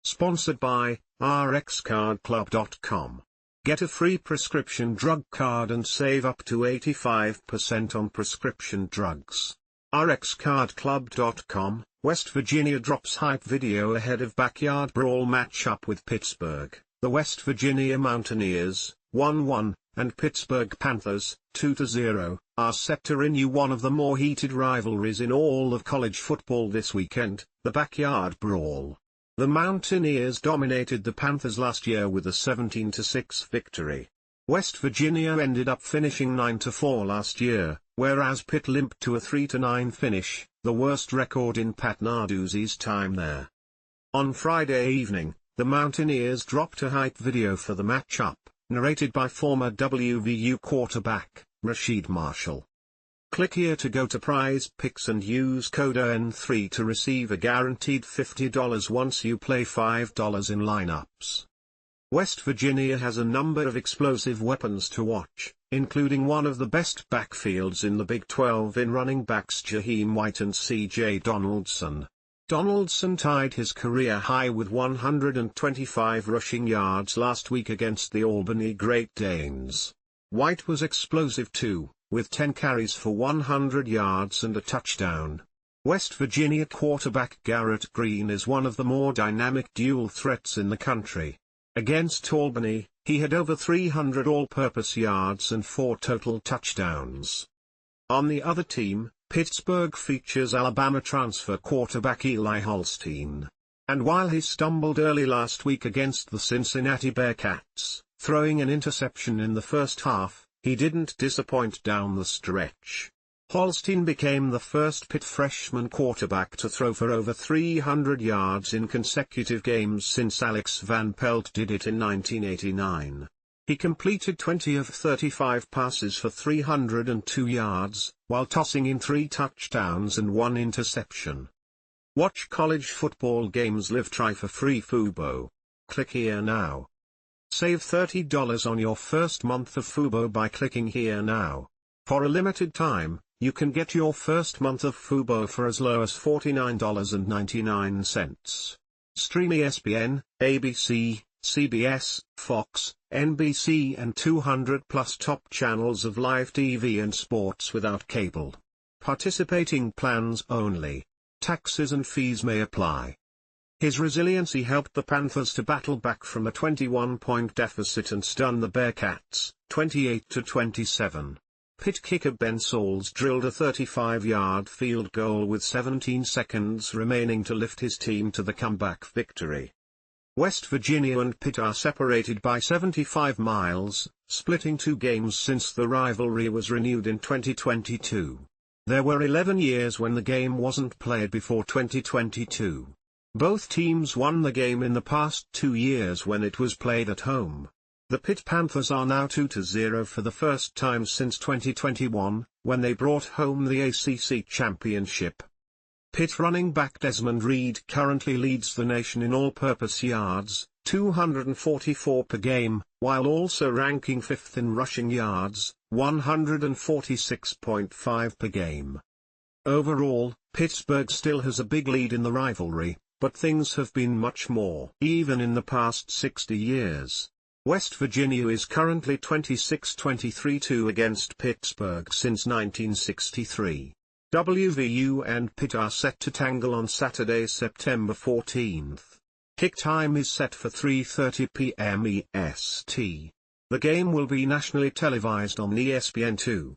Sponsored by RxCardClub.com. Get a free prescription drug card and save up to 85% on prescription drugs. RxCardClub.com. West Virginia drops hype video ahead of backyard brawl matchup with Pittsburgh. The West Virginia Mountaineers, 1-1, and Pittsburgh Panthers, 2-0, are set to renew one of the more heated rivalries in all of college football this weekend, the backyard brawl. The Mountaineers dominated the Panthers last year with a 17-6 victory. West Virginia ended up finishing 9-4 last year, whereas Pitt limped to a 3-9 finish, the worst record in Pat Narduzzi's time there. On Friday evening, the Mountaineers dropped a hype video for the matchup, narrated by former WVU quarterback, Rasheed Marshall. Click here to go to Prize Picks and use code N3 to receive a guaranteed $50 once you play $5 in lineups. West Virginia has a number of explosive weapons to watch, including one of the best backfields in the Big 12 in running backs Jaheim White and C.J. Donaldson. Donaldson tied his career high with 125 rushing yards last week against the Albany Great Danes. White was explosive too, with 10 carries for 100 yards and a touchdown. West Virginia quarterback Garrett Green is one of the more dynamic dual threats in the country. Against Albany, he had over 300 all-purpose yards and 4 total touchdowns. On the other team, Pittsburgh features Alabama transfer quarterback Eli Holstein. And while he stumbled early last week against the Cincinnati Bearcats, throwing an interception in the first half, he didn't disappoint down the stretch. Holstein became the first Pitt freshman quarterback to throw for over 300 yards in consecutive games since Alex Van Pelt did it in 1989. He completed 20 of 35 passes for 302 yards, while tossing in 3 touchdowns and 1 interception. Watch college football games live. Try for free Fubo. Click here now. Save $30 on your first month of Fubo by clicking here now. For a limited time, you can get your first month of Fubo for as low as $49.99. Stream ESPN, ABC, CBS, Fox, NBC and 200+ top channels of live TV and sports without cable. Participating plans only. Taxes and fees may apply. His resiliency helped the Panthers to battle back from a 21-point deficit and stun the Bearcats, 28-27. Pitt kicker Ben Sauls drilled a 35-yard field goal with 17 seconds remaining to lift his team to the comeback victory. West Virginia and Pitt are separated by 75 miles, splitting 2 games since the rivalry was renewed in 2022. There were 11 years when the game wasn't played before 2022. Both teams won the game in the past 2 years when it was played at home. The Pitt Panthers are now 2-0 for the first time since 2021, when they brought home the ACC championship. Pitt running back Desmond Reed currently leads the nation in all-purpose yards, 244 per game, while also ranking 5th in rushing yards, 146.5 per game. Overall, Pittsburgh still has a big lead in the rivalry, but things have been much more even in the past 60 years. West Virginia is currently 26-23-2 against Pittsburgh since 1963. WVU and Pitt are set to tangle on Saturday, September 14th. Kick time is set for 3:30 p.m. EST. The game will be nationally televised on ESPN2.